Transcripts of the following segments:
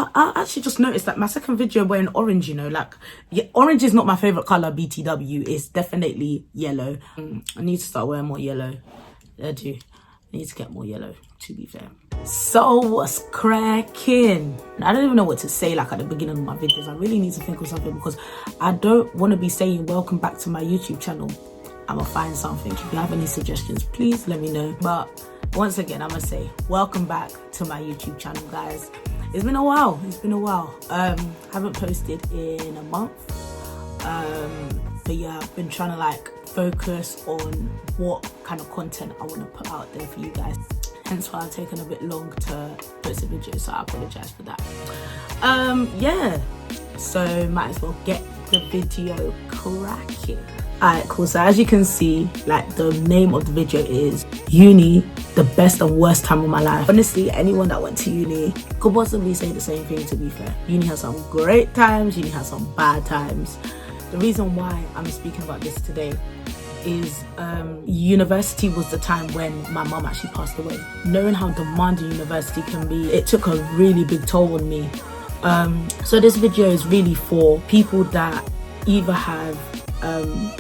I actually just noticed that my second video wearing orange, you know, like, yeah, orange is not my favorite color, BTW. It's definitely yellow. I need to start wearing more yellow. I do. I need to get more yellow, to be fair. So what's cracking? I don't even know what to say like at the beginning of my videos. I really need to think of something because I don't want to be saying welcome back to my YouTube channel. I'm gonna find something. If you have any suggestions, please let me know. But once again, I'm gonna say welcome back to my YouTube channel, guys. It's been a while. Haven't posted in a month. But yeah, I've been trying to like focus on what kind of content I want to put out there for you guys. Hence why I've taken a bit long to post a video, so I apologize for that. Yeah, so might as well get the video cracking. Alright, cool. So as you can see, like, the name of the video is Uni, the best and worst time of my life. Honestly, anyone that went to uni could possibly say the same thing, to be fair. Uni has some great times, uni has some bad times. The reason why I'm speaking about this today is university was the time when my mum actually passed away. Knowing how demanding university can be, it took a really big toll on me. So this video is really for people that either have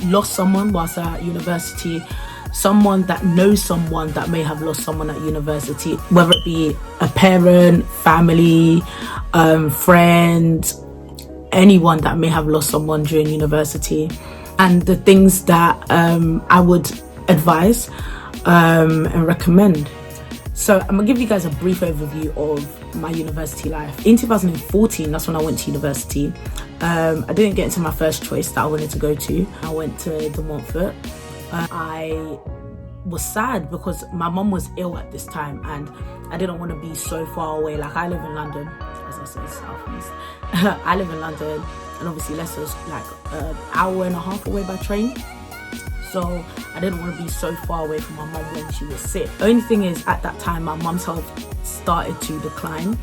lost someone whilst at university, someone that knows someone that may have lost someone at university, whether it be a parent, family, friend, anyone that may have lost someone during university, and the things that I would advise and recommend. So I'm gonna give you guys a brief overview of my university life. In 2014, that's when I went to university. I didn't get into my first choice that I wanted to go to. I went to the Montfort. I was sad because my mum was ill at this time and I didn't want to be so far away. Like, I live in London, as I said, southeast. I live in London, and obviously Leicester's like an hour and a half away by train. So I didn't want to be so far away from my mum when she was sick. The only thing is, at that time, my mum's health started to decline.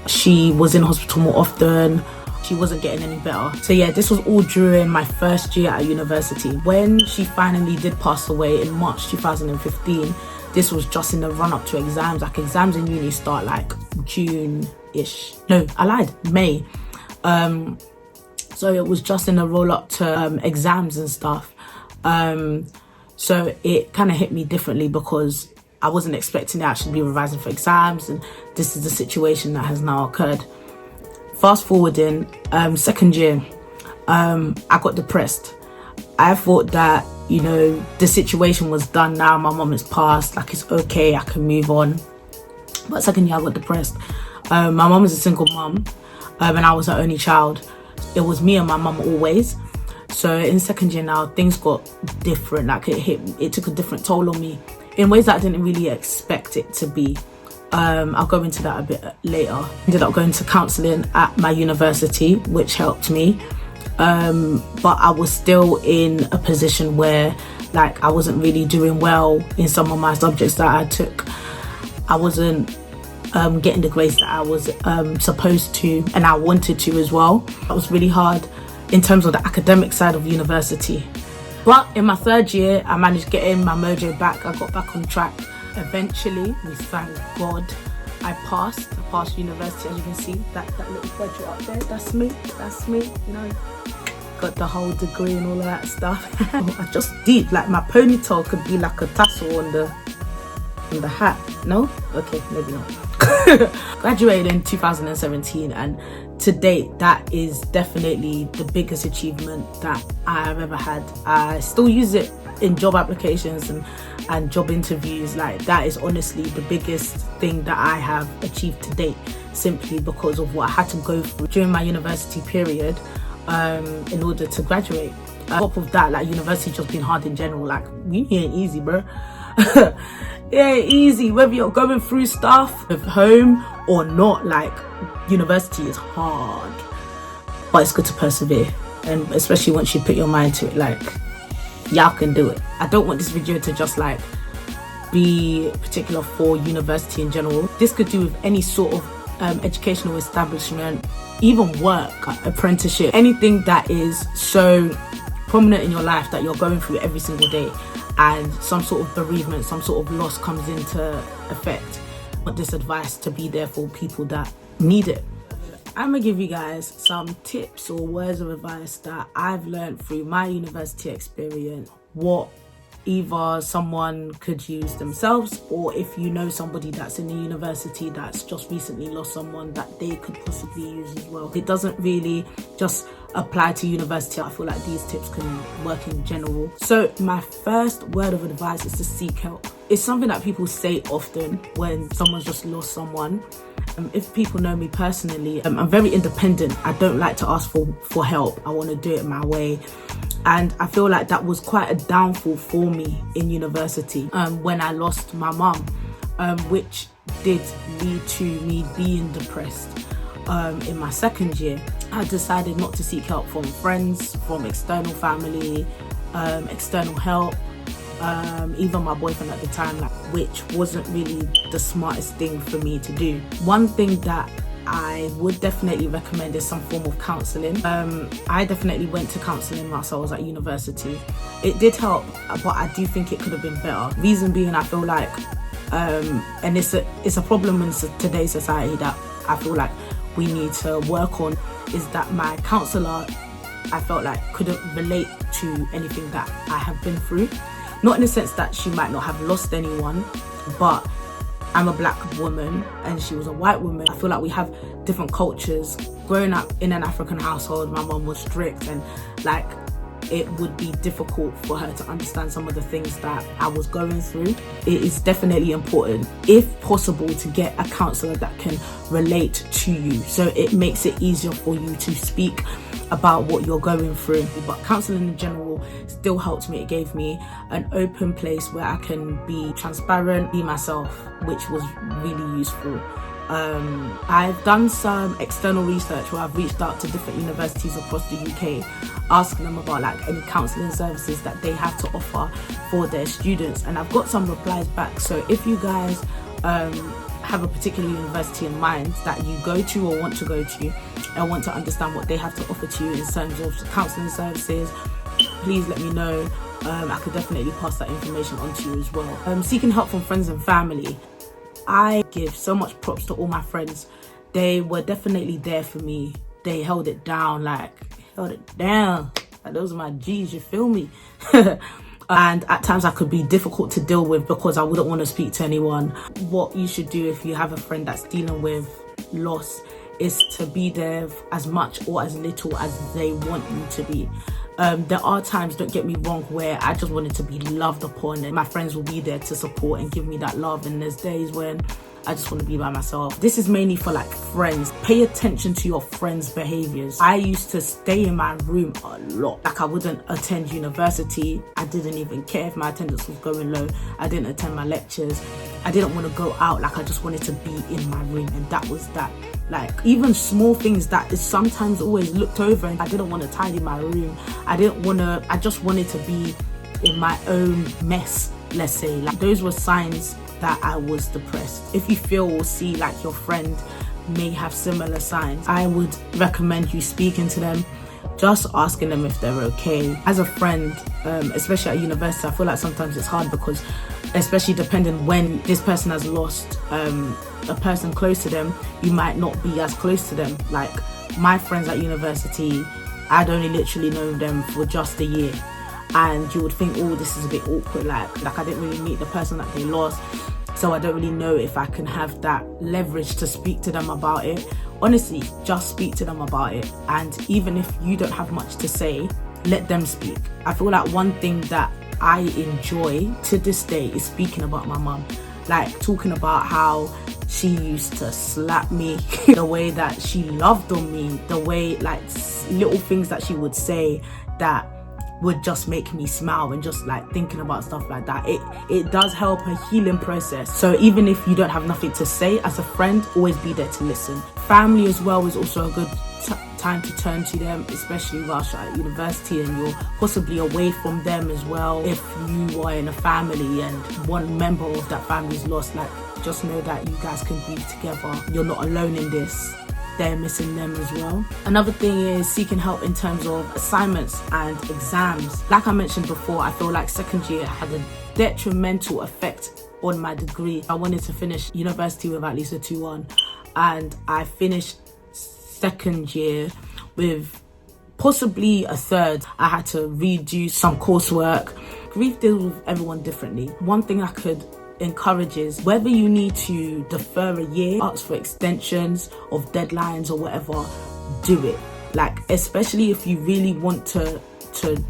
She was in hospital more often. She wasn't getting any better. So yeah, this was all during my first year at university. When she finally did pass away in March 2015, this was just in the run up to exams. Like, exams in uni start like June-ish. No, I lied, May. So it was just in the roll up to exams and stuff. So it kind of hit me differently because I wasn't expecting to actually be revising for exams, and this is the situation that has now occurred. Fast forwarding, second year, I got depressed. I thought that, you know, the situation was done now. My mum has passed, like, it's okay, I can move on. But second year, I got depressed. My mum is a single mum, and I was her only child. It was me and my mum always. So in second year now, things got different. Like, it took a different toll on me in ways that I didn't really expect it to be. I'll go into that a bit later. Ended up going to counselling at my university, which helped me. But I was still in a position where, like, I wasn't really doing well in some of my subjects that I took. I wasn't getting the grades that I was supposed to, and I wanted to as well. That was really hard in terms of the academic side of university. But in my third year, I managed getting my mojo back. I got back on track. Eventually, we thank God, I passed university. As you can see, that little graduate up there, that's me, you know. Got the whole degree and all of that stuff. I just did, like, my ponytail could be like a tassel on the hat. No? Okay, maybe not. Graduated in 2017, and to date, that is definitely the biggest achievement that I have ever had. I still use it in job applications and job interviews. Like, that is honestly the biggest thing that I have achieved to date, simply because of what I had to go through during my university period in order to graduate. On top of that, like, university just been hard in general. Like, uni ain't easy, bro. It ain't easy, whether you're going through stuff at home or not. Like, university is hard, but it's good to persevere, and especially once you put your mind to it, like, y'all can do it. I don't want this video to just like be particular for university in general. This could do with any sort of educational establishment, even work, apprenticeship, anything that is so prominent in your life that you're going through every single day, and some sort of bereavement, some sort of loss comes into effect. I want this advice to be there for people that need it. I'm gonna give you guys some tips or words of advice that I've learned through my university experience, what either someone could use themselves, or if you know somebody that's in the university that's just recently lost someone, that they could possibly use as well. It doesn't really just apply to university. I feel like these tips can work in general. So my first word of advice is to seek help. It's something that people say often when someone's just lost someone. If people know me personally, I'm very independent. I don't like to ask for help. I want to do it my way. And I feel like that was quite a downfall for me in university when I lost my mum, which did lead to me being depressed. In my second year, I decided not to seek help from friends, from external family, external help, even my boyfriend at the time, which wasn't really the smartest thing for me to do. One thing that I would definitely recommend is some form of counselling. I definitely went to counselling whilst I was at university. It did help, but I do think it could have been better. Reason being, I feel like, and it's a problem in today's society that I feel like we need to work on, is that my counsellor, I felt like, couldn't relate to anything that I have been through. Not in the sense that she might not have lost anyone, but I'm a black woman and she was a white woman. I feel like we have different cultures. Growing up in an African household, my mom was strict, and like it would be difficult for her to understand some of the things that I was going through. It is definitely important, if possible, to get a counsellor that can relate to you, so it makes it easier for you to speak about what you're going through. But counselling in general still helped me. It gave me an open place where I can be transparent, be myself, which was really useful. I've done some external research where I've reached out to different universities across the UK, asking them about like any counselling services that they have to offer for their students, and I've got some replies back. So if you guys have a particular university in mind that you go to or want to go to and want to understand what they have to offer to you in terms of counselling services, please let me know. I could definitely pass that information on to you as well. Seeking help from friends and family. I give so much props to all my friends. They were definitely there for me. They held it down, like those are my G's, you feel me? And at times I could be difficult to deal with because I wouldn't want to speak to anyone. What you should do if you have a friend that's dealing with loss is to be there as much or as little as they want you to be. There are times, don't get me wrong, where I just wanted to be loved upon, and my friends will be there to support and give me that love, and there's days when I just want to be by myself. This is mainly for like friends. Pay attention to your friends' behaviors. I used to stay in my room a lot. Like I wouldn't attend university. I didn't even care if my attendance was going low. I didn't attend my lectures. I didn't want to go out. Like I just wanted to be in my room, and that was that. Like even small things that is sometimes always looked over, and I didn't want to tidy my room. I just wanted to be in my own mess, let's say. Like those were signs that I was depressed. If you feel or see like your friend may have similar signs, I would recommend you speaking to them, just asking them if they're okay. As a friend, especially at university, I feel like sometimes it's hard because, especially depending when this person has lost a person close to them, you might not be as close to them. Like my friends at university, I'd only literally known them for just a year, and you would think, oh, this is a bit awkward, like I didn't really meet the person that they lost, so I don't really know if I can have that leverage to speak to them about it. Honestly, just speak to them about it, and even if you don't have much to say, let them speak. I feel like one thing that I enjoy to this day is speaking about my mum, like talking about how she used to slap me, the way that she loved on me, the way like little things that she would say that would just make me smile, and just like thinking about stuff like that, it does help a healing process. So even if you don't have nothing to say, as a friend, always be there to listen. Family as well is also a good time to turn to them, especially whilst you're at university and you're possibly away from them as well. If you are in a family and one member of that family is lost, like just know that you guys can grieve together. You're not alone in this. They're missing them as well. Another thing is seeking help in terms of assignments and exams. Like I mentioned before, I feel like second year had a detrimental effect on my degree. I wanted to finish university with at least a 2-1, and I finished second year with possibly a third, I had to redo some coursework. Grief deals with everyone differently. One thing I could encourage is whether you need to defer a year, ask for extensions of deadlines or whatever, do it. Like, especially if you really want to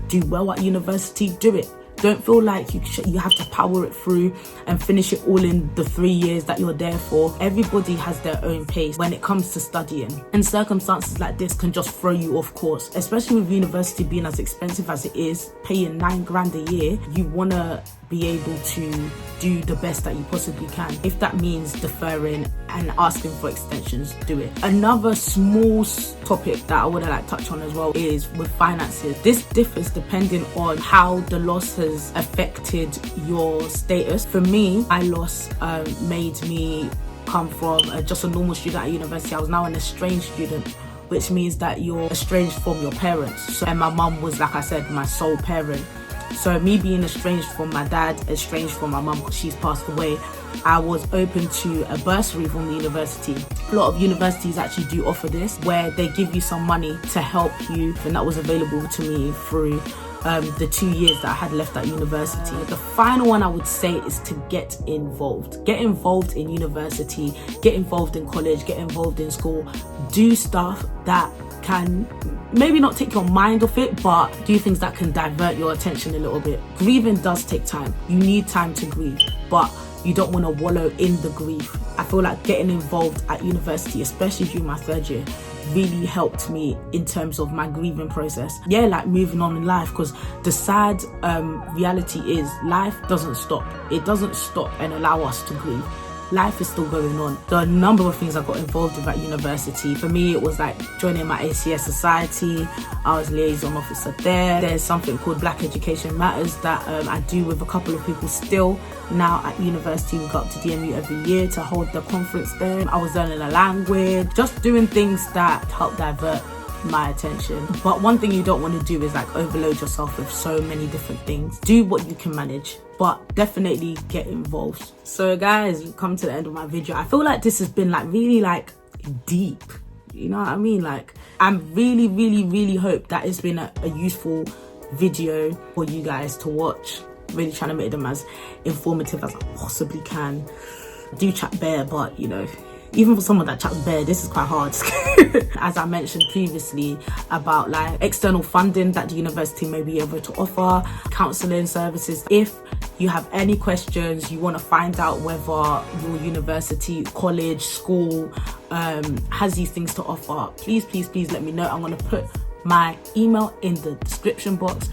do well at university, do it. Don't feel like you have to power it through and finish it all in the 3 years that you're there for. Everybody has their own pace when it comes to studying. And circumstances like this can just throw you off course. Especially with university being as expensive as it is, paying $9,000 a year, you want to be able to do the best that you possibly can. If that means deferring and asking for extensions, do it. Another small topic that I want to touch on as well is with finances. This differs depending on how the loss has affected your status. For me, my loss made me come from just a normal student at university. I was now an estranged student, which means that you're estranged from your parents. And my mum was, like I said, my sole parent. So me being estranged from my dad, estranged from my mum because she's passed away, I was open to a bursary from the university. A lot of universities actually do offer this, where they give you some money to help you, and that was available to me through the 2 years that I had left at university. The final one I would say is to get involved. Get involved in university, get involved in college, get involved in school. Do stuff that can maybe not take your mind off it, but do things that can divert your attention a little bit. Grieving does take time. You need time to grieve, but you don't want to wallow in the grief. I feel like getting involved at university, especially during my third year, really helped me in terms of my grieving process. Yeah, like moving on in life, because the sad reality is life doesn't stop. It doesn't stop and allow us to grieve. Life is still going on. There are a number of things I got involved with at university. For me, it was like joining my ACS society. I was liaison officer there. There's something called Black Education Matters that I do with a couple of people still now at university. We go up to DMU every year to hold the conference there. I was learning a language, just doing things that help divert my attention. But one thing you don't want to do is overload yourself with so many different things. Do what you can manage, but definitely get involved. So guys, we've come to the end of my video. I feel like this has been really deep, you know what I mean? I really hope that it's been a useful video for you guys to watch. Really trying to make them as informative as I possibly can. I do chat bare, but you know, even for someone that chats bare, this is quite hard. As I mentioned previously about external funding that the university may be able to offer, counselling services. If you have any questions, you want to find out whether your university, college, school has these things to offer, please let me know. I'm going to put my email in the description box.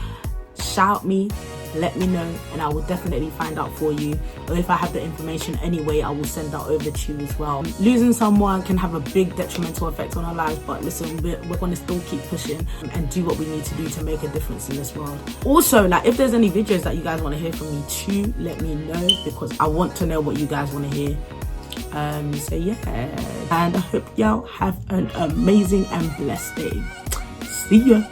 Shout me, let me know, and I will definitely find out for you. Or if I have the information anyway, I will send that over to you as well. Losing someone can have a big detrimental effect on our lives, but listen, we're going to still keep pushing and do what we need to do to make a difference in this world. Also, if there's any videos that you guys want to hear from me too, let me know, because I want to know what you guys want to hear. So yeah, and I hope y'all have an amazing and blessed day. See ya.